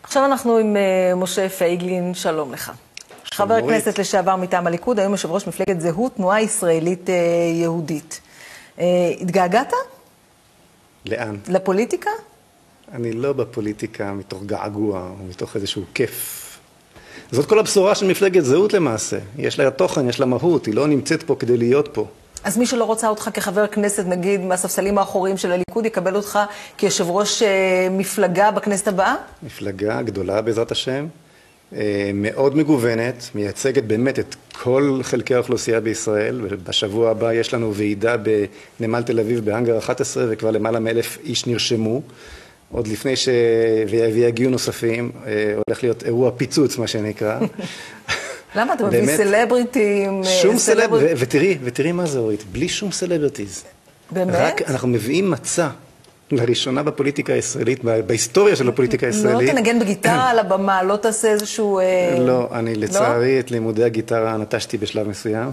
עכשיו אנחנו עם משה פייגלין, שלום לך. חבר הכנסת לשעבר מטעם הליכוד, היום יושב ראש מפלגת זהות, תנועה ישראלית יהודית. התגעגעת? לאן? לפוליטיקה? אני לא בפוליטיקה מתוך געגוע או מתוך איזשהו כיף. זאת כל הבשורה של מפלגת זהות למעשה. יש לה תוכן, יש לה מהות, היא לא נמצאת פה כדי להיות פה. אז מי שלא רוצה אותך כחבר כנסת, נגיד, מהספסלים האחוריים של הליכוד, יקבל אותך כיושב ראש מפלגה בכנסת הבאה? מפלגה גדולה בעזרת השם, מאוד מגוונת, מייצגת באמת את כל חלקי האוכלוסייה בישראל, ובשבוע הבא יש לנו ועידה בנמל תל אביב בהאנגר 11, וכבר למעלה מ1,000 איש נרשמו. עוד לפני ויגיעו נוספים, הולך להיות אירוע פיצוץ, מה שנקרא. למה אתה מביא סלבריטים? שום ותראי מה זה אורית, בלי שום סלבריטיז. באמת? רק אנחנו מביאים מצע לראשונה בפוליטיקה הישראלית, בהיסטוריה של הפוליטיקה הישראלית. לא תנגן בגיטרה על הבמה, לא תעשה איזשהו... לא, אני לצערי את לימודי הגיטרה נטשתי בשלב מסוים,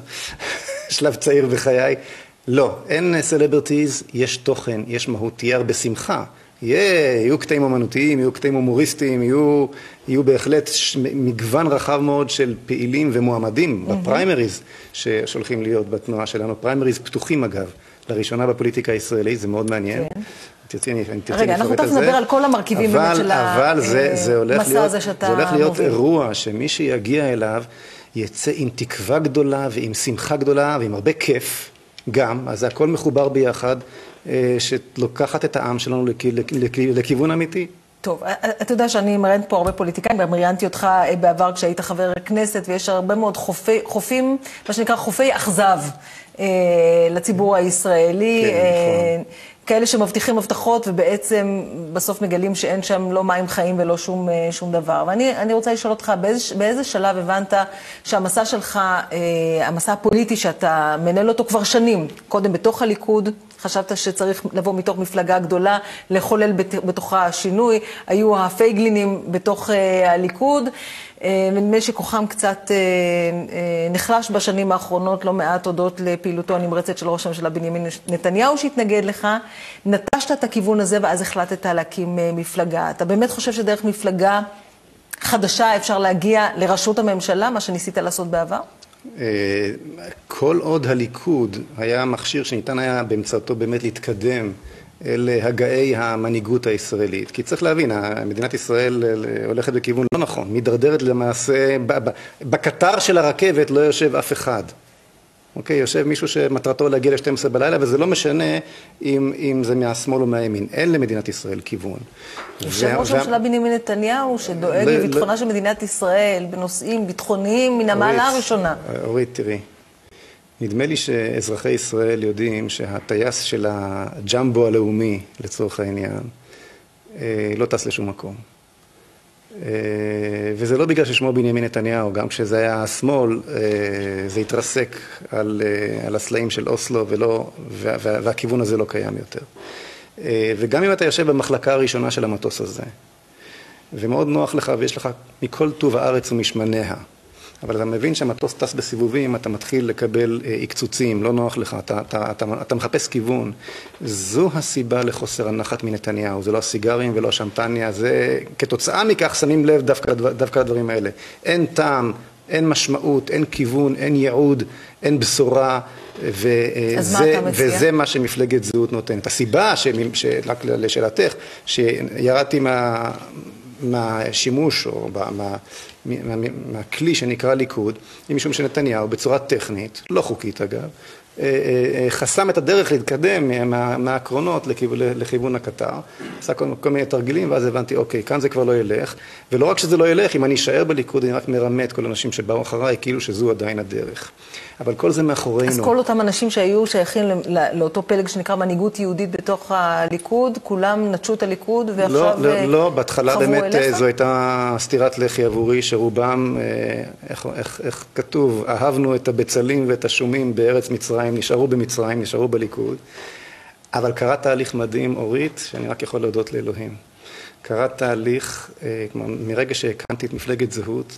שלב צעיר בחיי. לא, אין סלבריטיז, יש תוכן, יש מהות, תהיה הרבה שמחה. יהיו קטעים אומנותיים, יהיו קטעים הומוריסטיים, יהיו בהחלט מגוון רחב מאוד של פעילים ומועמדים בפריימריז שהולכים להיות בתנועה שלנו. פריימריז פתוחים אגב, לראשונה בפוליטיקה הישראלית, זה מאוד מעניין. רגע, אנחנו תכף נדבר על כל המרכיבים באמת של המסע הזה שאתה מוביל. זה הולך להיות אירוע שמי שיגיע אליו יצא עם תקווה גדולה ועם שמחה גדולה ועם הרבה כיף גם, אז זה הכל מחובר ביחד. שלוקחת את העם שלנו לכיוון אמיתי. טוב, אתה יודע שאני מראיינת פה הרבה פוליטיקאים, ראיינתי אותך בעבר כשהיית חבר כנסת, ויש הרבה מאוד חופים, מה שנקרא חופי אכזב לציבור הישראלי. כן, נכון. כאלה שמבטיחים הבטחות ובעצם בסוף מגלים שאין שם לא מים חיים ולא שום דבר. ואני רוצה לשאול אותך, באיזה שלב הבנת שהמסע שלך, המסע הפוליטי שאתה מנהל אותו כבר שנים, קודם בתוך הליכוד, חשבת שצריך לבוא מתוך מפלגה גדולה, לחולל בתוכה שינוי, היו הפייגלינים בתוך הליכוד, ונדמה שכוחם קצת נחלש בשנים האחרונות, לא מעט הודות לפעילותו הנמרצת של ראש הממשלה בנימין נתניהו שהתנגד לך, נטשת את הכיוון הזה ואז החלטת להקים מפלגה. אתה באמת חושב שדרך מפלגה חדשה אפשר להגיע לראשות הממשלה, מה שניסית לעשות בעבר? כל עוד הליכוד היה מכשיר שניתן היה באמצעותו באמת להתקדם אל הגאי המנהיגות הישראלית. כי צריך להבין, מדינת ישראל הולכת בכיוון לא נכון, מדרדרת למעשה, בקטר של הרכבת לא יושב אף אחד. אוקיי, יושב מישהו שמטרתו להגיע ל-12 בלילה, וזה לא משנה אם זה מהשמאל או מהימין. אין למדינת ישראל כיוון. יושב ראש הממשלה בנימין נתניהו, שדואג לביטחונה של מדינת ישראל, בנושאים ביטחוניים מן המעלה הראשונה. אורית, תראי. נדמה לי שאזרחי ישראל יודעים שהטייס של הג'מבו הלאומי, לצורך העניין, לא טס לשום מקום. וזה לא בגלל ששמו בנימין נתניהו, גם כשזה היה השמאל, זה התרסק על הסלעים של אוסלו, והכיוון הזה לא קיים יותר. וגם אם אתה יושב במחלקה הראשונה של המטוס הזה, ומאוד נוח לך ויש לך מכל טוב הארץ ומשמניה, אבל אתה מבין שהמטוס טס בסיבובים, אתה מתחיל לקבל עקצוצים, לא נוח לך, אתה מחפש כיוון. זו הסיבה לחוסר הנחת מנתניהו, זה לא הסיגרים ולא השמפניה, זה כתוצאה מכך שמים לב דווקא לדברים האלה. אין טעם, אין משמעות, אין כיוון, אין ייעוד, אין בשורה, וזה מה שמפלגת זהות נותנת. הסיבה, רק לשאלתך, שירדתי מהשימוש או מהכלי שנקרא ליכוד, היא משום שנתניהו בצורה טכנית, לא חוקית אגב, חסם את הדרך להתקדם מהעקרונות לכיוון הקטר, עשה כל מיני תרגילים, ואז הבנתי, אוקיי, כאן זה כבר לא ילך, ולא רק שזה לא ילך, אם אני אשאר בליכוד, אני רק מרמה את כל האנשים שבאו אחריי, כאילו שזו עדיין הדרך. אבל כל זה מאחורינו. אז כל אותם אנשים שהיו שייכים לאותו פלג שנקרא מנהיגות יהודית בתוך הליכוד, כולם נטשו את הליכוד ועכשיו חברו אליך? לא, בהתחלה באמת זו הייתה סתירת לחי עבורי, שרובם, איך כתוב, אהבנו את הבצלים ואת השומים בארץ מצרים, נשארו במצרים, נשארו בליכוד, אבל קרה תהליך מדהים, אורית, שאני רק יכול להודות לאלוהים. קרה תהליך, מרגע שהקמתי את מפלגת זהות,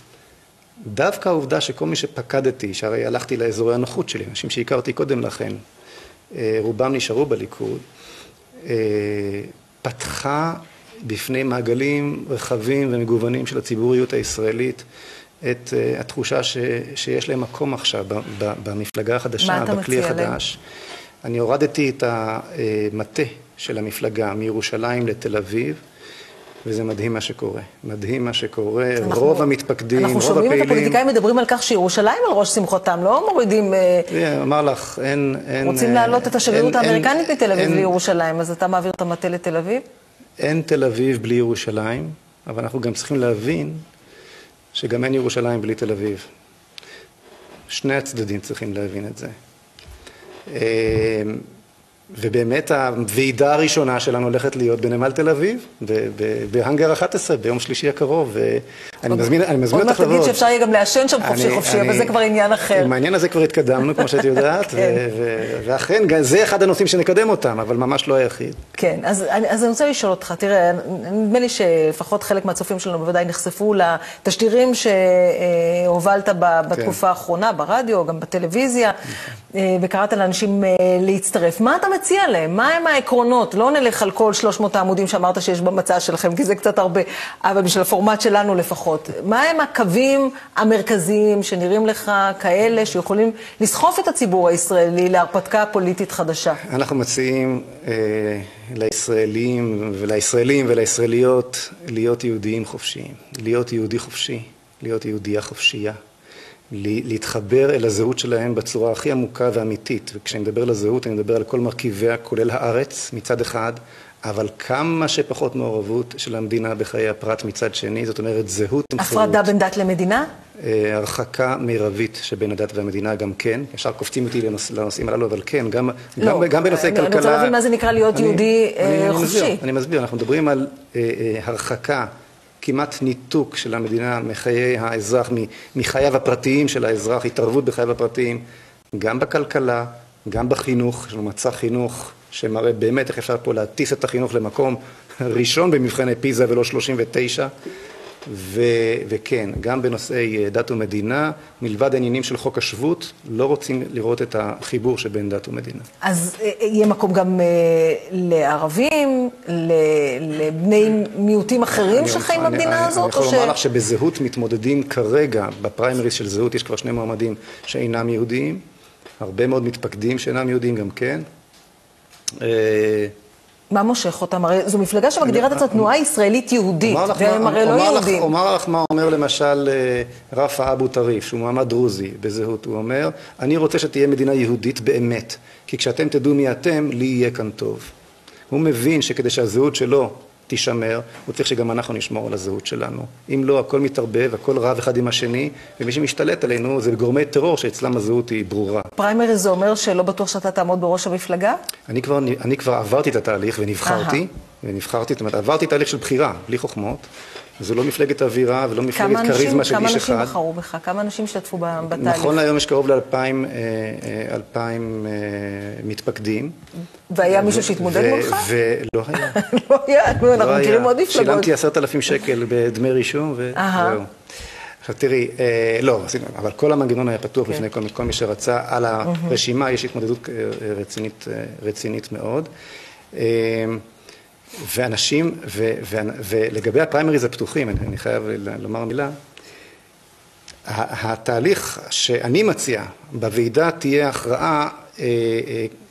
דווקא העובדה שכל מי שפקדתי, שהרי הלכתי לאזורי הנוחות שלי, אנשים שהכרתי קודם לכן, רובם נשארו בליכוד, פתחה בפני מעגלים רחבים ומגוונים של הציבוריות הישראלית את התחושה שיש להם מקום עכשיו במפלגה החדשה, בכלי החדש. אני הורדתי את המטה של המפלגה מירושלים לתל אביב, וזה מדהים מה שקורה. מדהים מה שקורה, רוב המתפקדים, רוב הפעילים. אנחנו שומעים את הפוליטיקאים מדברים על כך שירושלים על ראש שמחותם, לא מורידים... אמר לך, אין... רוצים להעלות את השגרירות האמריקנית מתל אביב לירושלים, אז אתה מעביר את המטה לתל אביב? אין תל אביב בלי ירושלים, אבל אנחנו גם צריכים להבין שגם אין ירושלים בלי תל אביב. שני הצדדים צריכים להבין את זה. ובאמת הוועידה הראשונה שלנו הולכת להיות בנמל תל אביב, בהאנגר 11, ביום שלישי הקרוב, ואני מזמין אותך לבוא. עוד מעט תגיד שאפשר יהיה גם לעשן שם חופשי, אבל זה כבר עניין אחר. עם העניין הזה כבר התקדמנו, כמו שאת יודעת, ואכן, זה אחד הנושאים שנקדם אותם, אבל ממש לא היחיד. כן, אז אני רוצה לשאול אותך, תראה, נדמה לי שלפחות חלק מהצופים שלנו בוודאי נחשפו לתשדירים שהובלת בתקופה האחרונה, ברדיו, גם בטלוויזיה, וקראת לאנשים להצטרף. מה אתה מציע להם? מה הם העקרונות? לא נלך על כל 300 העמודים שאמרת שיש במצע שלכם, כי זה קצת הרבה, אבל בשביל הפורמט שלנו לפחות. מה הם הקווים המרכזיים שנראים לך כאלה שיכולים לסחוף את הציבור הישראלי להרפתקה פוליטית חדשה? אנחנו מציעים לישראלים ולישראליות להיות יהודיים חופשיים, להיות יהודי חופשי, להיות יהודייה חופשייה. להתחבר אל הזהות שלהם בצורה הכי עמוקה ואמיתית. וכשאני מדבר על הזהות, אני מדבר על כל מרכיביה, כולל הארץ מצד אחד, אבל כמה שפחות מעורבות של המדינה בחיי הפרט מצד שני, זאת אומרת זהות עם חירות. הפרדה בין דת למדינה? הרחקה מרבית שבין הדת והמדינה גם כן. ישר קופצים אותי לנושאים הללו, אבל כן, גם בנושאי כלכלה. אני רוצה להבין מה זה נקרא להיות יהודי חופשי. אני מסביר, אנחנו מדברים על הרחקה, כמעט ניתוק של המדינה מחיי האזרח, מחייו הפרטיים של האזרח, התערבות בחייו הפרטיים, גם בכלכלה, גם בחינוך, יש לנו מצע חינוך שמראה באמת איך אפשר פה להטיס את החינוך למקום ראשון במבחני פיזה ולא 39, וכן, גם בנושאי דת ומדינה, מלבד העניינים של חוק השבות, לא רוצים לראות את החיבור שבין דת ומדינה. אז יהיה מקום גם לערבים, לבני מיעוטים אחרים שחיים במדינה הזאת? אני יכול לומר לך שבזהות מתמודדים כרגע, בפריימריס של זהות יש כבר 2 מועמדים שאינם יהודיים, הרבה מאוד מתפקדים שאינם יהודיים גם כן. מה מושך אותם? הרי זו מפלגה שמגדירה את עצמה תנועה ישראלית יהודית, והם הרי לא יהודים. אומר לך מה אומר למשל רפא אבו טריף, שהוא מעמד דרוזי בזהות, הוא אומר, אני רוצה שתהיה מדינה יהודית באמת, כי כשאתם תדעו מי אתם, לי יהיה כאן טוב. הוא מבין שכדי שהזהות שלו תישמר, הוא צריך שגם אנחנו נשמור על הזהות שלנו. אם לא, הכל מתערבב, הכל רב אחד עם השני, ומי שמשתלט עלינו זה גורמי טרור שאצלם הזהות היא ברורה. פריימריז זה אומר שלא בטוח שאתה תעמוד בראש המפלגה? אני כבר עברתי את התהליך ונבחרתי, זאת אומרת, עברתי תהליך של בחירה, בלי חוכמות. זו לא מפלגת אווירה ולא מפלגת קריזמה של איש אחד. כמה אנשים בחרו בך? כמה אנשים השתתפו בתהליך? נכון להיום יש קרוב ל-2,000 מתפקדים. והיה מישהו שהתמודד מולך? ולא היה. לא היה, אנחנו מכירים עוד מפלגות. שילמתי 10,000 שקל בדמי רישום וזהו. עכשיו תראי, לא, אבל כל המנגנון היה פתוח בפני כל מי שרצה. על הרשימה יש התמודדות רצינית מאוד. ואנשים, ולגבי הפריימריז הפתוחים, אני חייב לומר מילה, התהליך שאני מציע בוועידה תהיה הכרעה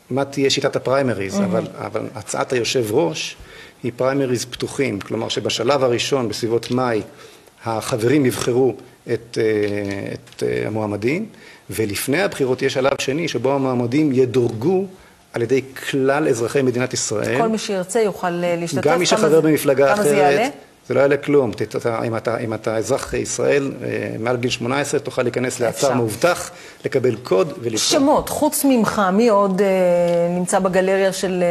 מה תהיה שיטת הפריימריז, אבל הצעת היושב ראש היא פריימריז פתוחים, כלומר שבשלב הראשון בסביבות מאי החברים יבחרו את המועמדים, ולפני הבחירות יש שלב שני שבו המועמדים ידורגו על ידי כלל אזרחי מדינת ישראל. כל מי שירצה יוכל להשתתף. גם מי שחבר במפלגה אחרת. כמה זה יעלה? זה לא יעלה כלום. אם אתה אזרח ישראל, מעל גיל 18, תוכל להיכנס לאתר מאובטח, לקבל קוד ולבחור. שמות, חוץ ממך, מי עוד נמצא בגלריה של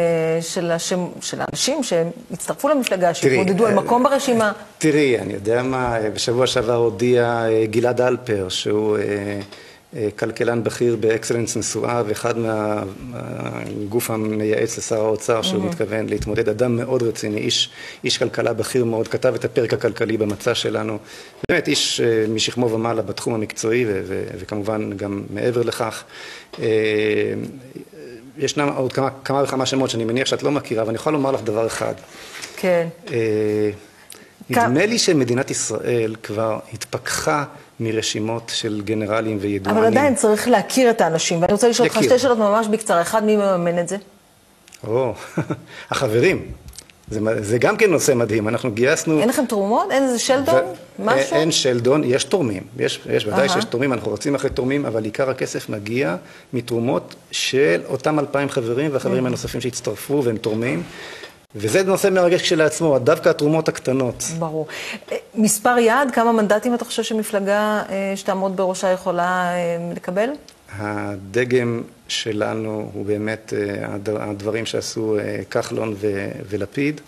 האנשים שהצטרפו למפלגה, שהתמודדו על מקום ברשימה? תראי, אני יודע מה, בשבוע שעבר הודיע גלעד אלפר, שהוא כלכלן בכיר באקסלנס נשואה, ואחד מהגוף המייעץ לשר האוצר שהוא מתכוון להתמודד, אדם מאוד רציני, איש כלכלה בכיר מאוד, כתב את הפרק הכלכלי במצע שלנו, באמת איש משכמו ומעלה בתחום המקצועי וכמובן גם מעבר לכך. ישנם עוד כמה וכמה שמות שאני מניח שאת לא מכירה, אבל אני יכול לומר לך דבר אחד. כן. נדמה לי שמדינת ישראל כבר התפכחה מרשימות של גנרלים וידוענים. אבל עדיין צריך להכיר את האנשים, ואני רוצה לשאול אותך שתי שאלות ממש בקצרה. אחד, מי מממן את זה? החברים. זה גם כן נושא מדהים, אנחנו גייסנו... אין לכם תרומות? אין איזה שלדון? משהו? אין שלדון, יש תורמים, ודאי שיש תורמים, אנחנו רוצים אחרי תורמים, אבל עיקר הכסף מגיע מתרומות של אותם 2,000 חברים, והחברים הנוספים שהצטרפו והם תורמים, וזה נושא מרגש כשלעצמו, דווקא התרומות הקטנות. ברור. מספר יעד, כמה מנדטים אתה חושב שמפלגה שתעמוד בראשה יכולה לקבל? הדגם שלנו הוא באמת הדברים שעשו כחלון ולפיד.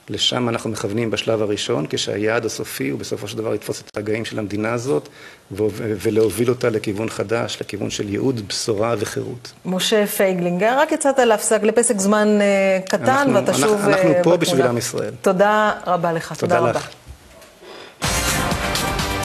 לשם אנחנו מכוונים בשלב הראשון, כשהיעד הסופי הוא בסופו של דבר לתפוס את הרגעים של המדינה הזאת ולהוביל אותה לכיוון חדש, לכיוון של ייעוד, בשורה וחירות. משה פייגלינג, רק יצאת לפסק זמן קטן ואתה שוב... אנחנו פה בשביל עם ישראל. תודה רבה לך. תודה לך.